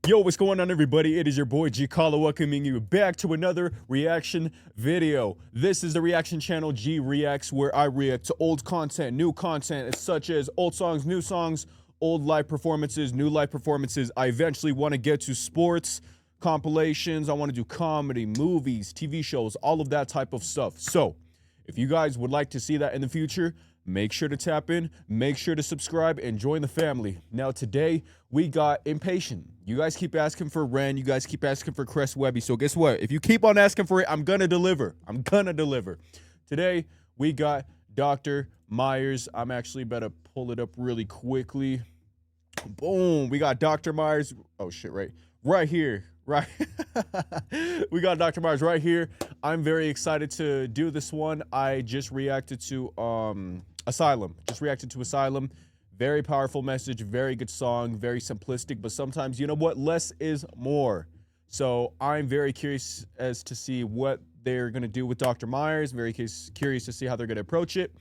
Yo, what's going on, everybody? It is your boy G COLO welcoming you back to another reaction video. This is the reaction channel G Reacts, where I react to old content, new content, such as old songs, new songs, old live performances, new live performances. I eventually want to get to sports compilations. I want to do comedy, movies, TV shows, all of that type of stuff. So if you guys would like to see that in the future, make sure to tap in, make sure to subscribe, and join the family. Now, today, we got Impatient. You guys keep asking for Ren. You guys keep asking for Chris Webby. So guess what? If you keep on asking for it, I'm going to deliver. I'm going to deliver. Today, we got Dr. Meyers. I'm actually about to pull it up really quickly. Boom. We got Dr. Meyers. Oh, shit, right here. Right. We got Dr. Meyers right here. I'm very excited to do this one. I just reacted to Asylum. Very powerful message, very good song, very simplistic, but sometimes, you know what, less is more. So I'm very curious as to see what they're going to do with Dr. Meyers. Very curious to see how they're going to approach it.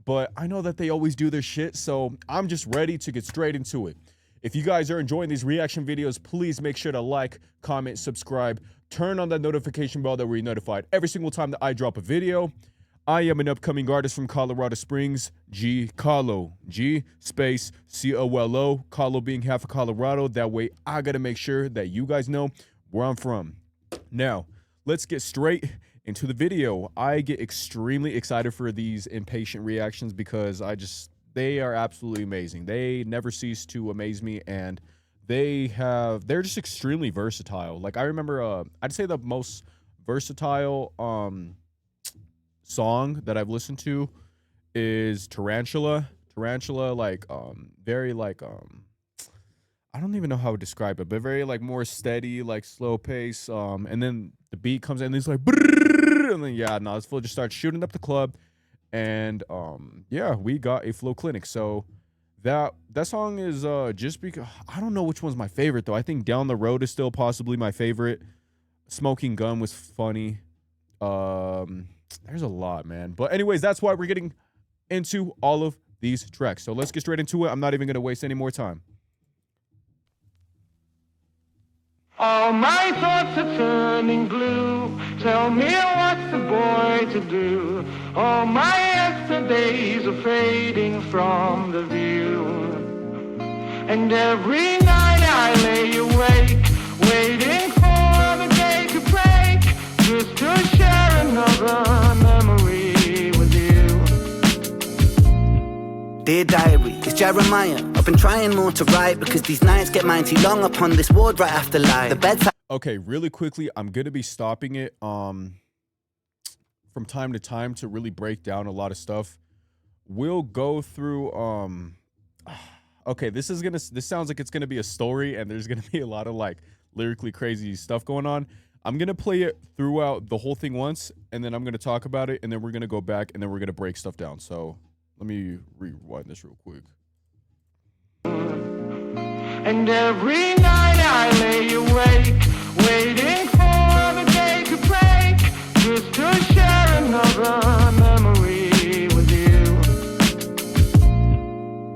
But I know that they always do their shit, so I'm just ready to get straight into it. If you guys are enjoying these reaction videos, please make sure to like, comment, subscribe, turn on that notification bell that we're notified every single time that I drop a video. I am an upcoming artist from Colorado Springs, G COLO, G space COLO, COLO being half of Colorado. That way I gotta make sure that you guys know where I'm from. Now, let's get straight into the video. I get extremely excited for these Impatient reactions because they are absolutely amazing. They never cease to amaze me, and they're just extremely versatile. Like, I remember, I'd say the most versatile song that I've listened to is Tarantula. Like, very like, I don't even know how to describe it, but very like more steady, like slow pace. And then the beat comes in and it's like, and then yeah, no, this fool just starts shooting up the club. And yeah, we got a flow clinic. So that song is just because I don't know which one's my favorite though. I think Down the Road is still possibly my favorite. Smoking Gun was funny. There's a lot, man. But anyways, that's why we're getting into all of these tracks. So let's get straight into it. I'm not even going to waste any more time. All my thoughts are turning blue. Tell me what's the boy to do. All my yesterdays are fading from the view. And every night I lay awake, waiting for the day to break, just to share another memory with you. Dear diary, it's Jeremiah. I've been trying more to write because these nights get mighty long upon this ward right after light. The bedside. Okay, really quickly, I'm gonna be stopping it from time to time to really break down a lot of stuff. We'll go through okay, this sounds like it's gonna be a story, and there's gonna be a lot of like lyrically crazy stuff going on. I'm gonna play it throughout the whole thing once, and then I'm gonna talk about it, and then we're gonna go back, and then we're gonna break stuff down. So let me rewind this real quick. And every night I lay awake, waiting for the day to break, just to share another memory with you.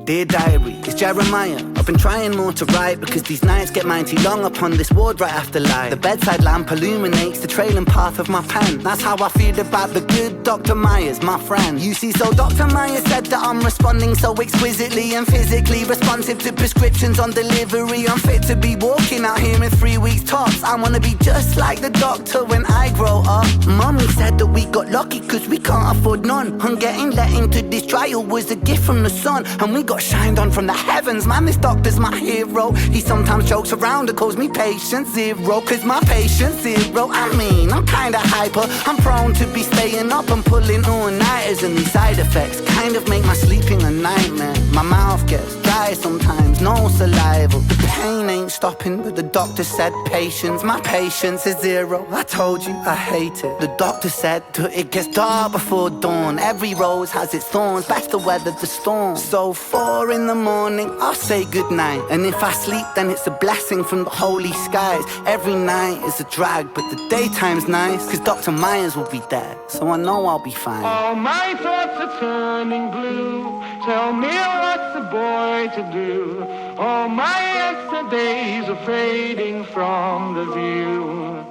Dear diary, it's Jeremiah. I've been trying more to write because these nights get mighty long upon this ward right after light. The bedside lamp illuminates the trailing path of my pen. That's how I feel about the good Dr. Meyers, my friend. You see, so Dr. Meyers said that I'm responding so exquisitely and physically responsive to prescriptions on delivery. I'm fit to be walking out here in 3 weeks tops. I wanna be just like the doctor when I grow up. Mommy said that we got lucky cause we can't afford none. I'm getting let into this trial was a gift from the sun, and we got shined on from the heavens. Man, this doctor's my hero. He sometimes jokes around and calls me patient zero, cause my patience zero. I mean, I'm kinda hyper. I'm prone to be staying up and pulling all-nighters, and these side effects kind of make my sleeping a nightmare. My mouth gets dry sometimes, no saliva. The pain ain't stopping, but the doctor said patience. My patience is zero. I told you I hate it. The doctor said that it gets dark before dawn. Every rose has its thorns, best to weather the storm. So 4 in the morning, I'll say goodnight. And if I sleep, then it's a blessing from the holy skies. Every night is a drag, but the daytime's nice, cause Dr. Meyers will be there, so I know I'll be fine. All my thoughts are turning blue. Tell me what's a boy to do? All my yesterdays are fading from the view.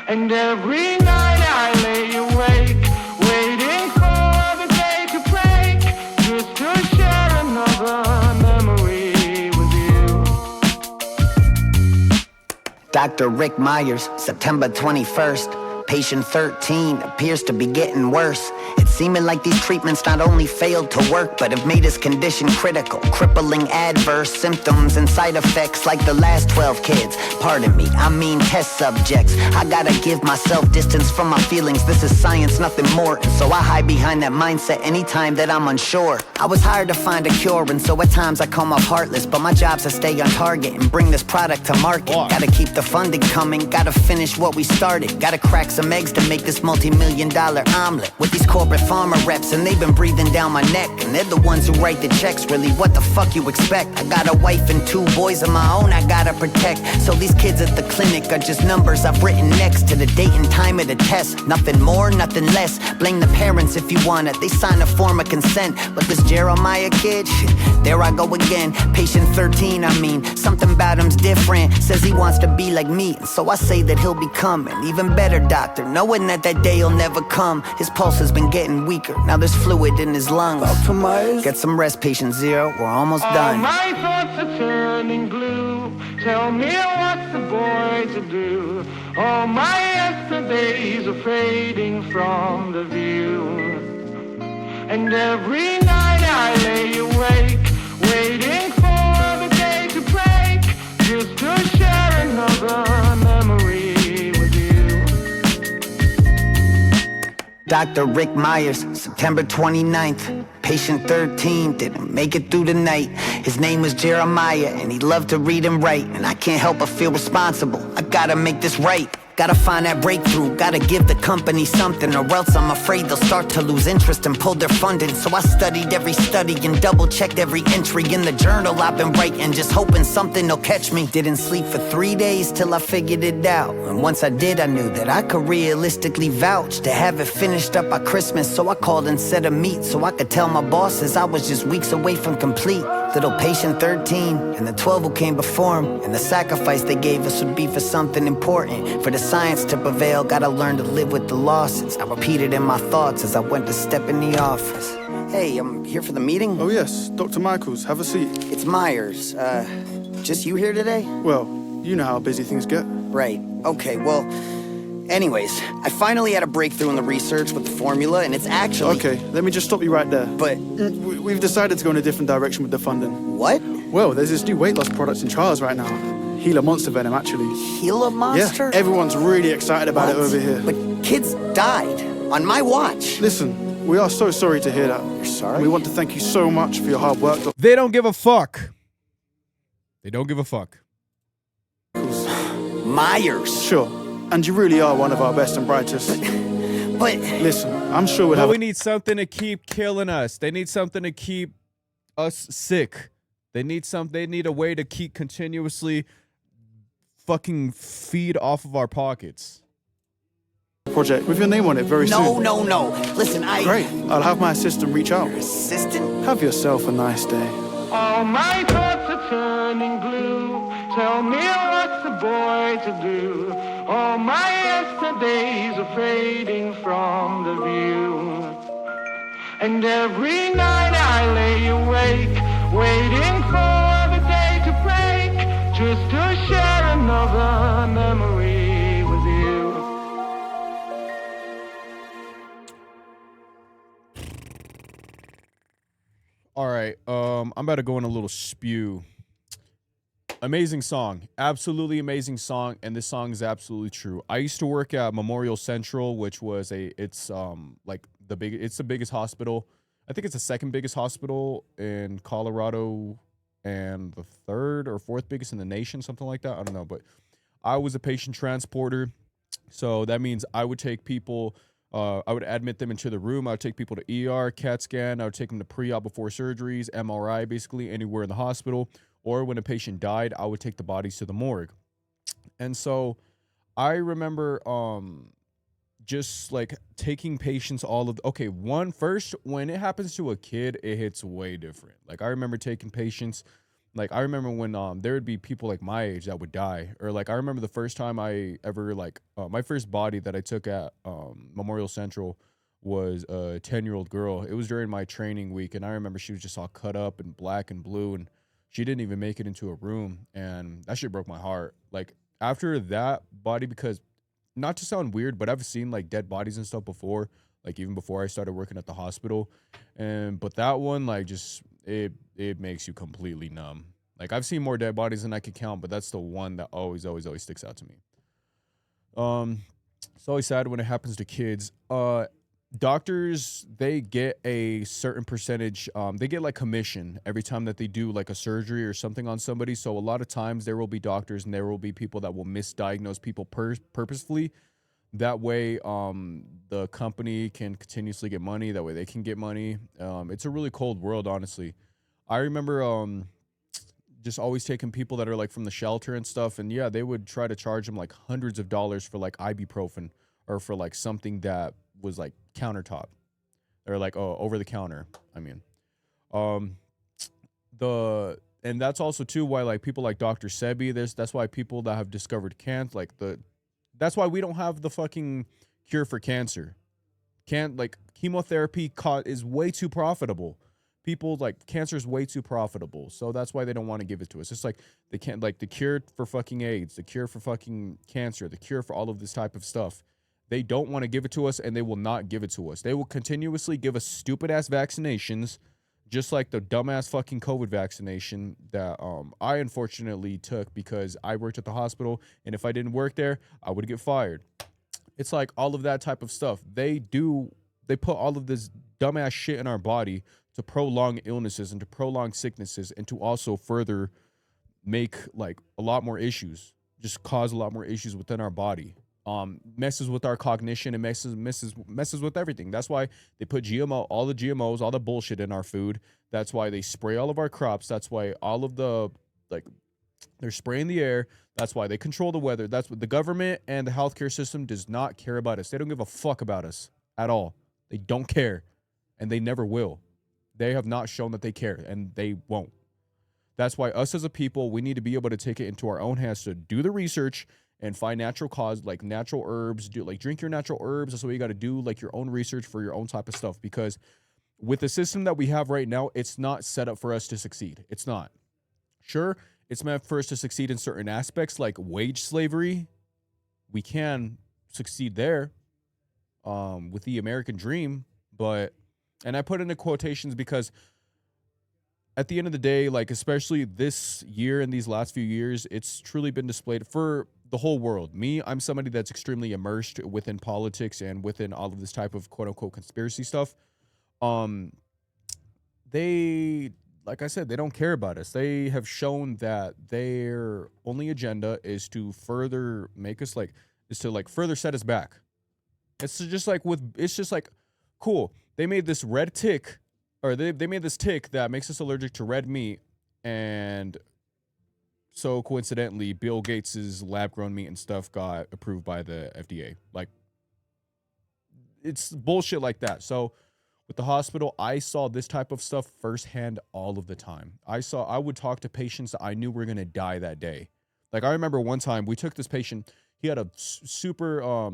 And every night I lay awake, waiting for the day to break, just to share another memory with you. Dr. Rick Myers, September 21st. Patient 13 appears to be getting worse. It's seeming like these treatments not only failed to work, but have made his condition critical, crippling adverse symptoms and side effects like the last 12 kids. Pardon me, I mean test subjects. I gotta give myself distance from my feelings. This is science, nothing more. And so I hide behind that mindset anytime that I'm unsure. I was hired to find a cure, and so at times I come off heartless, but my job's to stay on target and bring this product to market. Gotta keep the funding coming, gotta finish what we started, gotta crack some eggs to make this multi-million-dollar omelet. With these corporate pharma reps, and they've been breathing down my neck, and they're the ones who write the checks. Really, what the fuck you expect? I got a wife and 2 boys of my own I gotta protect. So these kids at the clinic are just numbers I've written next to the date and time of the test. Nothing more, nothing less. Blame the parents if you want it, they sign a form of consent. But this Jeremiah kid, there I go again. Patient 13, I mean, something about him's different. Says he wants to be like me, and so I say that he'll become an even better doctor, knowing that that day will never come. His pulse has been getting weaker, now there's fluid in his lungs. Dr. Myers? Get some rest, patient 0, we're almost done. All my thoughts are turning blue. Tell me what's a boy to do? All my yesterdays are fading from the view. And every night I lay awake, waiting for the day to break, just to share another memory with you. Dr. Rick Myers, September 29th. Patient 13 didn't make it through the night. His name was Jeremiah, and he loved to read and write. And I can't help but feel responsible. I gotta make this right. Gotta find that breakthrough, gotta give the company something, or else I'm afraid they'll start to lose interest and pull their funding. So I studied every study and double-checked every entry in the journal I've been writing, just hoping something will catch me. Didn't sleep for 3 days till I figured it out. And once I did, I knew that I could realistically vouch to have it finished up by Christmas. So I called and set a meet so I could tell my bosses I was just weeks away from complete. Little patient 13 and the 12 who came before him, and the sacrifice they gave us would be for something important. For the science to prevail, gotta learn to live with the losses. I repeated in my thoughts as I went to step in the office. Hey, I'm here for the meeting. Oh yes, Dr. Michaels, have a seat. It's Myers. Just you here today? Well, you know how busy things get. Right. Okay, well, anyways, I finally had a breakthrough in the research with the formula, and it's actually... Okay, let me just stop you right there. But... We've decided to go in a different direction with the funding. What? Well, there's this new weight loss product in trials right now. Gila Monster Venom, actually. Gila Monster? Yeah, everyone's really excited about it over here. But kids died on my watch. Listen, we are so sorry to hear that. You're sorry? And we want to thank you so much for your hard work. They don't give a fuck. They don't give a fuck. Myers. Sure, and you really are one of our best and brightest. But... Listen, I'm sure we'll But have... we need something to keep killing us. They need something to keep us sick. They need a way to keep continuously fucking feed off of our pockets. project with your name on it very soon. No. Listen, Great. I'll have my assistant reach out. Assistant? Have yourself a nice day. All my thoughts are turning blue. Tell me what's a boy to do? All my yesterdays are fading from the view. And every night I lay awake, waiting for the day to break, just to share another memory with you. All right, I'm about to go on a little spew. Amazing song, absolutely amazing song, and this song is absolutely true. I used to work at Memorial Central, which was it's the biggest hospital. I think it's the second biggest hospital in Colorado and the third or fourth biggest in the nation, something like that. I don't know, but I was a patient transporter, so that means I would take people. I would admit them into the room. I would take people to ER, CAT scan. I would take them to pre-op before surgeries, MRI, basically anywhere in the hospital. Or when a patient died, I would take the bodies to the morgue. And so I remember just like taking patients all of okay, one first when it happens to a kid, it hits way different. Like I remember taking patients, like I remember when there would be people like my age that would die, or like I remember the first time I ever like my first body that I took at Memorial Central was a 10-year-old girl. It was during my training week, and I remember she was just all cut up and black and blue, and she didn't even make it into a room, and that shit broke my heart. Like after that body, because not to sound weird, but I've seen like dead bodies and stuff before, like even before I started working at the hospital. And but that one, like just it makes you completely numb. Like I've seen more dead bodies than I could count, but that's the one that always sticks out to me. It's always sad when it happens to kids. Doctors, they get a certain percentage, they get like commission every time that they do like a surgery or something on somebody. So a lot of times there will be doctors and there will be people that will misdiagnose people purposefully. That way the company can continuously get money. That way they can get money. It's a really cold world, honestly. I remember just always taking people that are like from the shelter and stuff, and yeah, they would try to charge them like hundreds of dollars for like ibuprofen or for like something that was like countertop or like over the counter. I mean, and that's also too why like people like Dr. Sebi, that's why people that have discovered cancer, like that's why we don't have the fucking cure for cancer. Like chemotherapy is way too profitable. People like cancer is way too profitable, so that's why they don't want to give it to us. It's like they can't, like the cure for fucking AIDS, the cure for fucking cancer, the cure for all of this type of stuff. They don't want to give it to us, and they will not give it to us. They will continuously give us stupid-ass vaccinations, just like the dumbass fucking COVID vaccination that I unfortunately took because I worked at the hospital, and if I didn't work there, I would get fired. It's like all of that type of stuff. They put all of this dumbass shit in our body to prolong illnesses and to prolong sicknesses and to also further make like a lot more issues, just cause a lot more issues within our body. Messes with our cognition and messes with everything. That's why they put all the GMOs, all the bullshit in our food. That's why they spray all of our crops. That's why all of the, like, they're spraying the air. That's why they control the weather. That's what the government and the healthcare system does not care about us. They don't give a fuck about us at all. They don't care, and they never will. They have not shown that they care, and they won't. That's why us as a people, we need to be able to take it into our own hands to do the research and find natural like natural herbs, drink your natural herbs. That's what you got to do, like your own research for your own type of stuff. Because with the system that we have right now, it's not set up for us to succeed. It's not. Sure, it's meant for us to succeed in certain aspects, like wage slavery. We can succeed there with the American dream, and I put into quotations because at the end of the day, like especially this year and these last few years, it's truly been displayed for the whole world. Me, I'm somebody that's extremely immersed within politics and within all of this type of quote unquote conspiracy stuff. They, like I said, they don't care about us. They have shown that their only agenda is to further make us further set us back. It's just like cool. They made this red tick, or they made this tick that makes us allergic to red meat, and so coincidentally, Bill Gates's lab-grown meat and stuff got approved by the FDA. Like, it's bullshit like that. So with the hospital, I saw this type of stuff firsthand all of the time. I would talk to patients that I knew were going to die that day. Like, I remember one time we took this patient. He had a super,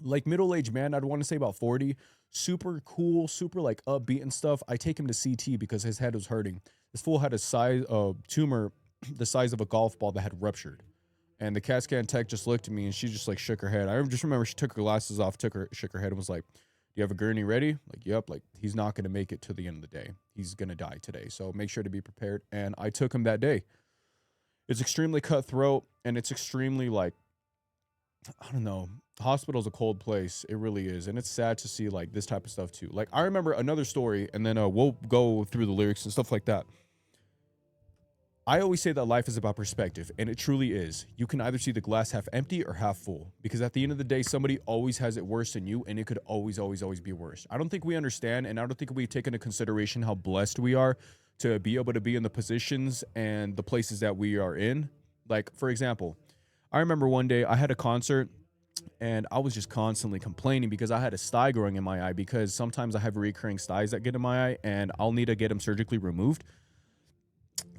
like, middle-aged man. I'd want to say about 40. Super cool, super, like, upbeat and stuff. I take him to CT because his head was hurting. This fool had a tumor the size of a golf ball that had ruptured. And the CAT scan tech just looked at me and she just like shook her head. I just remember she took her glasses off, shook her head and was like, "Do you have a gurney ready?" Like, "Yep." Like, he's not going to make it to the end of the day. He's going to die today. So make sure to be prepared. And I took him that day. It's extremely cutthroat, and it's extremely like, I don't know. Hospital's a cold place. It really is. And it's sad to see like this type of stuff too. Like, I remember another story, and then we'll go through the lyrics and stuff like that. I always say that life is about perspective, and it truly is. You can either see the glass half empty or half full, because at the end of the day, somebody always has it worse than you, and it could always be worse. I don't think we understand, and I don't think we take into consideration how blessed we are to be able to be in the positions and the places that we are in. Like, for example, I remember one day I had a concert, And I was just constantly complaining because I had a sty growing in my eye, because sometimes I have recurring sties that get in my eye and I'll need to get them surgically removed.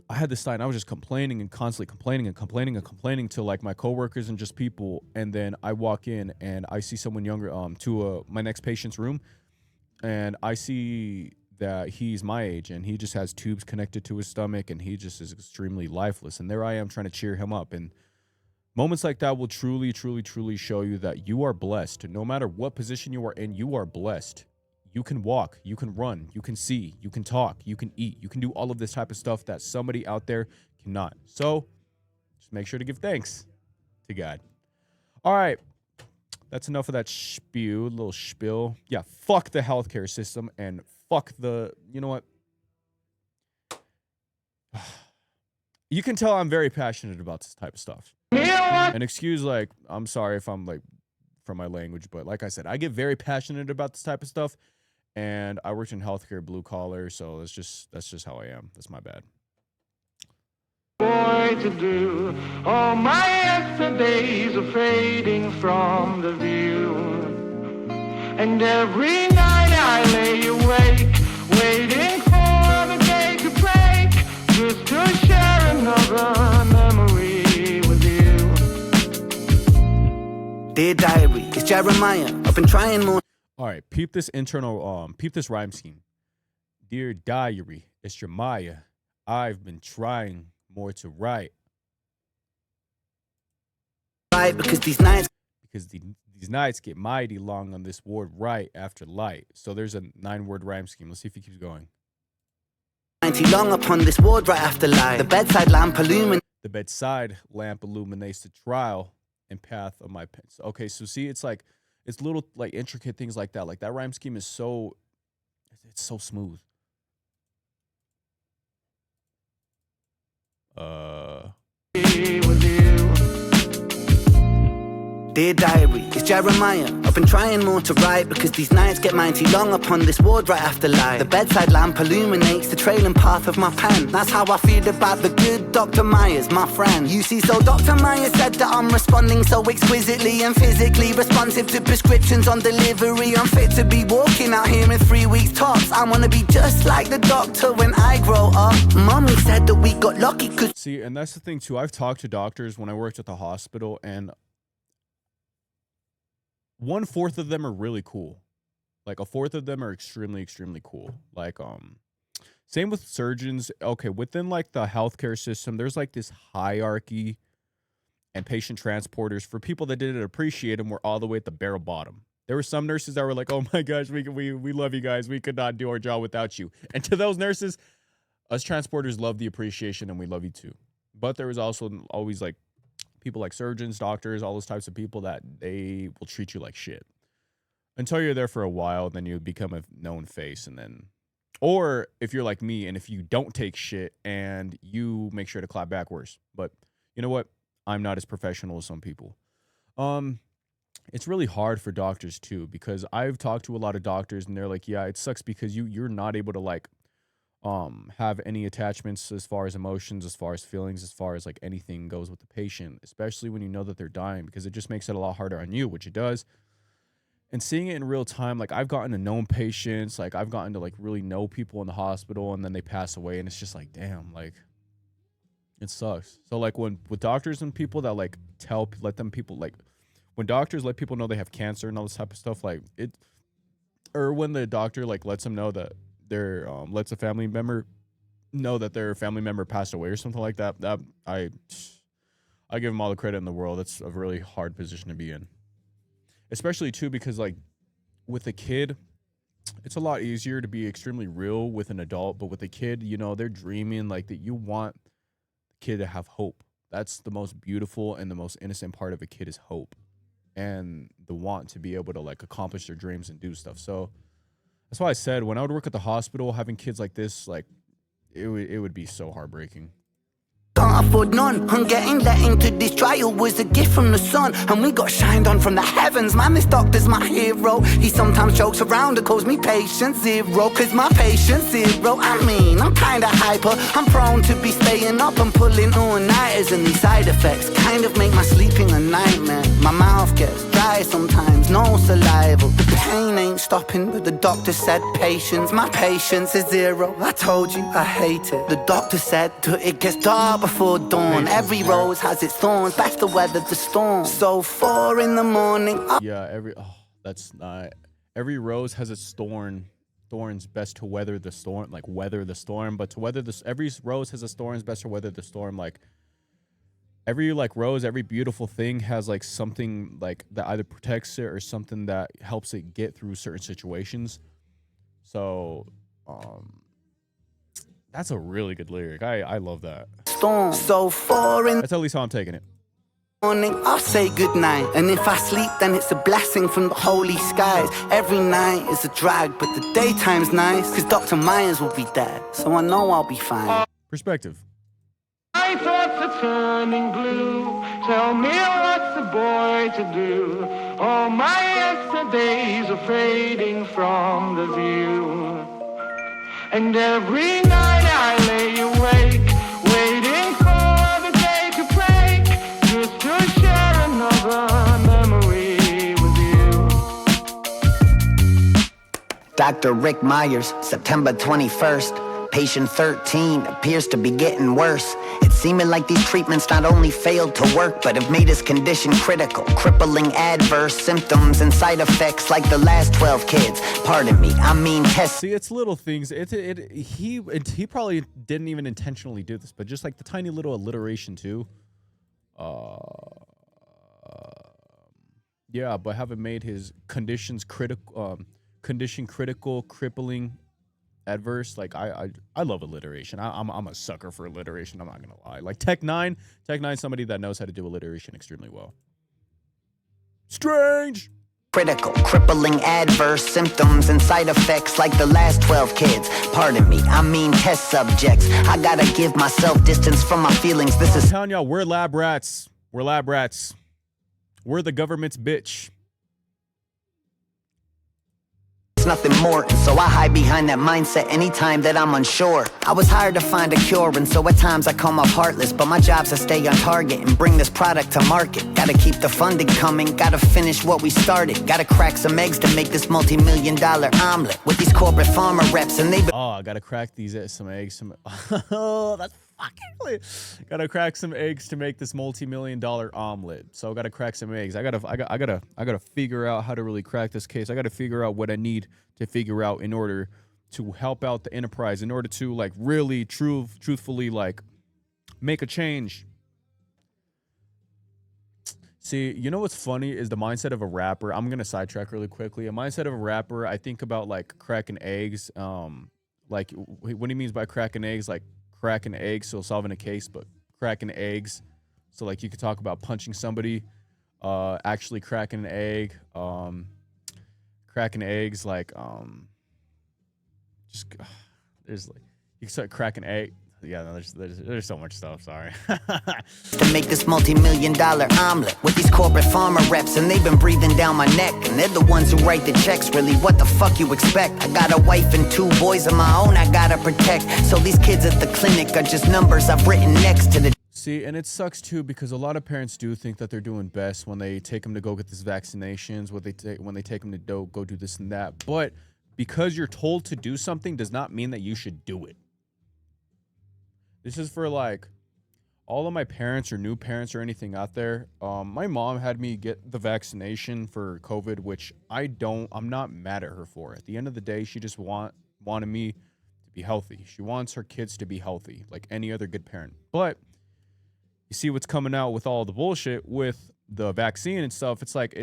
I had this sty and I was just complaining and constantly complaining to like my coworkers and just people. And then I walk in and I see someone younger to my next patient's room, and I see that he's my age and he just has tubes connected to his stomach and he just is extremely lifeless. And there I am trying to cheer him up. And moments like that will truly, truly, truly show you that you are blessed. No matter what position you are in, you are blessed. You can walk, you can run, you can see, you can talk, you can eat, you can do all of this type of stuff that somebody out there cannot. So just make sure to give thanks to God. All right. That's enough of that little spiel. Yeah, fuck the healthcare system and fuck the, you know what? You can tell I'm very passionate about this type of stuff. And excuse, like, I'm sorry if I'm, like, from my language, but like I said, I get very passionate about this type of stuff. And I worked in healthcare, blue collar, so that's just how I am. That's my bad. Boy to do. All my yesterdays are fading from the view. And every night I lay awake, waiting for the day to break, just to share another memory with you. Dear diary, it's Jeremiah. I've been trying more. All right, peep this rhyme scheme. Dear diary, it's Jeremiah. I've been trying more to write. Right, because these nights get mighty long on this ward right after light. So there's a 9-word rhyme scheme. Let's see if he keeps going. mighty long upon this ward right after light. The bedside lamp illuminates the trial and path of my pens. Okay, so see, it's like, it's little like intricate things like that. Like that rhyme scheme is so, it's so smooth. Dear diary, it's Jeremiah. I've been trying more to write because these nights get mighty long upon this ward right after light. The bedside lamp illuminates the trailing path of my pen. That's how I feel about the good Dr. Myers, my friend. You see, so Dr. Myers said that I'm responding so exquisitely and physically responsive to prescriptions on delivery. I'm fit to be walking out here in 3 weeks tops. I wanna be just like the doctor when I grow up. Mommy said that we got lucky cause... See, and that's the thing too. I've talked to doctors when I worked at the hospital, and 1/4 of them are really cool. Like 1/4 of them are extremely, extremely cool. Like, same with surgeons. Okay, within like the healthcare system, there's like this hierarchy, and patient transporters, for people that didn't appreciate them, were all the way at the bare bottom. There were some nurses that were like, "Oh my gosh, we love you guys. We could not do our job without you." And to those nurses, us transporters love the appreciation, and we love you too. But there was also always like people like surgeons, doctors, all those types of people that they will treat you like shit until you're there for a while. Then you become a known face, and then, or if you're like me and if you don't take shit and you make sure to clap back, worse. But you know what? I'm not as professional as some people. It's really hard for doctors too, because I've talked to a lot of doctors and they're like, yeah, it sucks because you're not able to like have any attachments as far as emotions, as far as feelings, as far as like anything goes with the patient, especially when you know that they're dying, because it just makes it a lot harder on you, which it does. And seeing it in real time, like I've gotten to know patients, like I've gotten to like really know people in the hospital, and then they pass away, and it's just like, damn, like it sucks. So like when with doctors and people that like when doctors let people know they have cancer and all this type of stuff, like it, or when the doctor like lets them know that their lets a family member know that their family member passed away or something like that, that I give them all the credit in the world. That's a really hard position to be in, especially too because like with a kid, it's a lot easier to be extremely real with an adult, but with a kid, you know, they're dreaming like that. You want the kid to have hope. That's the most beautiful and the most innocent part of a kid is hope, and the want to be able to like accomplish their dreams and do stuff. So that's why I said when I would work at the hospital, having kids like this, like it would be so heartbreaking. Can't afford none. I'm getting let into this trial was a gift from the sun, and we got shined on from the heavens. Man, this doctor's my hero. He sometimes jokes around and calls me patient zero, cause my patient's zero. I mean, I'm kinda hyper. I'm prone to be staying up and pulling all-nighters, and these side effects kind of make my sleeping a nightmare. My mouth gets dry sometimes, no saliva. The pain ain't stopping, but the doctor said patience. My patience is zero, I told you I hate it. The doctor said it gets dark before dawn. Every rose has its thorns, best to weather the storm. So 4 in the morning. Yeah, every rose has its thorns, best to weather the storm, like weather the storm. But to weather this, every rose has its thorns, best to weather the storm. Like every rose, every beautiful thing has like something like that either protects it or something that helps it get through certain situations. So that's a really good lyric. I love that. Storm. So 4 in That's at least how I'm taking it. morning, I'll say goodnight. And if I sleep, then it's a blessing from the holy skies. Every night is a drag, but the daytime's nice. Cause Dr. Myers will be dead, so I know I'll be fine. Perspective. My thoughts are turning blue. Tell me what's the boy to do. All my yesterdays are fading from the view. And every night I lay awake, waiting for the day to break, just to share another memory with you. Dr. Rick Myers, September 21st. Patient 13 appears to be getting worse. It's seeming like these treatments not only failed to work, but have made his condition critical, crippling adverse symptoms and side effects like the last 12 kids. Pardon me, I mean test. See, it's little things. He probably didn't even intentionally do this, but just like the tiny little alliteration too. Yeah, but haven't made his condition critical, crippling, adverse. Like I love alliteration. I'm a sucker for alliteration. I'm not gonna lie. Like Tech Nine, somebody that knows how to do alliteration extremely well. Strange. Critical, crippling adverse symptoms and side effects like the last 12 kids. Pardon me, I mean test subjects. I gotta give myself distance from my feelings. This is I'm telling y'all, we're lab rats. We're lab rats. We're the government's bitch. nothing more, and so I hide behind that mindset anytime that I'm unsure. I was hired to find a cure, and so at times I come off heartless, but my job's to stay on target and bring this product to market. Gotta keep the funding coming, gotta finish what we started, gotta crack some eggs to make this multi-million-dollar omelet with these corporate pharma reps, and they've I gotta crack these some eggs. Oh, that's fucking gotta crack some eggs to make this multi-million-dollar omelet. So I gotta crack some eggs. I gotta figure out how to really crack this case. I gotta figure out what I need to figure out in order to help out the enterprise, in order to like really truthfully like make a change. See, you know what's funny is the mindset of a rapper. I'm gonna sidetrack really quickly. A mindset of a rapper, I think about like cracking eggs. Like what he means by cracking eggs, like cracking eggs, so solving a case, but cracking eggs. So like you could talk about punching somebody, actually cracking an egg, cracking eggs, like just there's like you can start cracking egg. Yeah, no, there's so much stuff. Sorry. to make this multi-million-dollar omelet with these corporate pharma reps, and they've been breathing down my neck, and they're the ones who write the checks. Really, what the fuck you expect? I got a wife and 2 boys of my own I gotta protect, so these kids at the clinic are just numbers I've written next to the. See, and it sucks too because a lot of parents do think that they're doing best when they take them to go get these vaccinations, when they take them to go do this and that. But because you're told to do something does not mean that you should do it. This is for like all of my parents or new parents or anything out there. My mom had me get the vaccination for COVID, which I'm not mad at her for. At the end of the day, she just wanted me to be healthy. She wants her kids to be healthy like any other good parent. But you see what's coming out with all the bullshit with the vaccine and stuff. It's like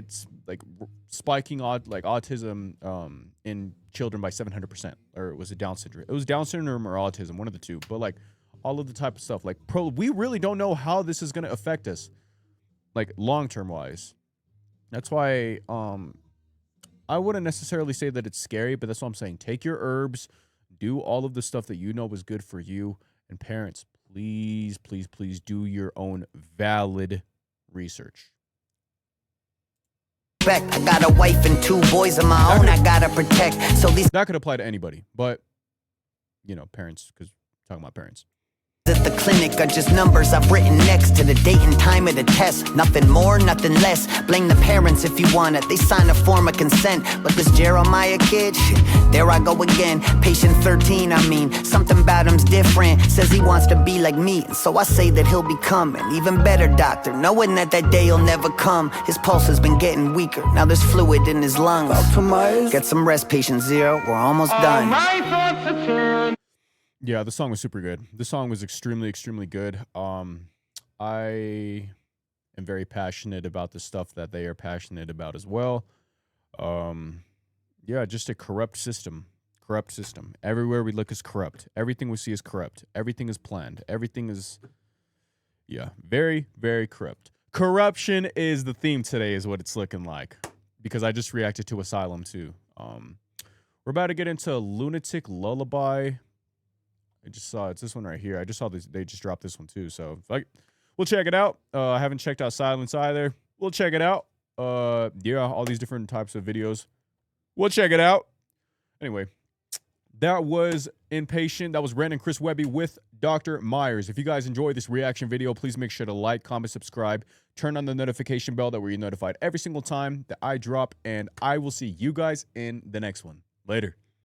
spiking autism in children by 700%, or was it Down syndrome? It was Down syndrome or autism, one of the two. But like all of the type of stuff, like we really don't know how this is going to affect us, like long-term wise. That's why I wouldn't necessarily say that it's scary, but that's what I'm saying. Take your herbs, do all of the stuff that you know is good for you. And parents, please, please, please do your own valid research. I got a wife and 2 boys of my own I gotta protect, so these that could apply to anybody, but you know, parents, because talking about parents. at the clinic are just numbers I've written next to the date and time of the test. Nothing more, nothing less. Blame the parents if you want it. They sign a form of consent. But this Jeremiah kid, there I go again. Patient 13, I mean, something about him's different. Says he wants to be like me, and so I say that he'll become an even better doctor, knowing that that day will never come. His pulse has been getting weaker. Now there's fluid in his lungs. Dr. Myers, Get some rest, patient 0. We're almost All done. my thoughts are turning. Yeah, the song was super good. The song was extremely, extremely good. I am very passionate about the stuff that they are passionate about as well. Yeah, just a corrupt system. Corrupt system. Everywhere we look is corrupt. Everything we see is corrupt. Everything is planned. Everything is, yeah, very, very corrupt. Corruption is the theme today, is what it's looking like. Because I just reacted to Asylum too. We're about to get into Lunatic Lullaby. I just saw it's this one right here. I just saw this. They just dropped this one too. So like, we'll check it out. I haven't checked out Silence either. We'll check it out. Yeah, all these different types of videos. We'll check it out. Anyway, that was Inpatient. That was REN and Chris Webby with Dr. Myers. If you guys enjoyed this reaction video, please make sure to like, comment, subscribe, turn on the notification bell. That way you're notified every single time that I drop. And I will see you guys in the next one. Later.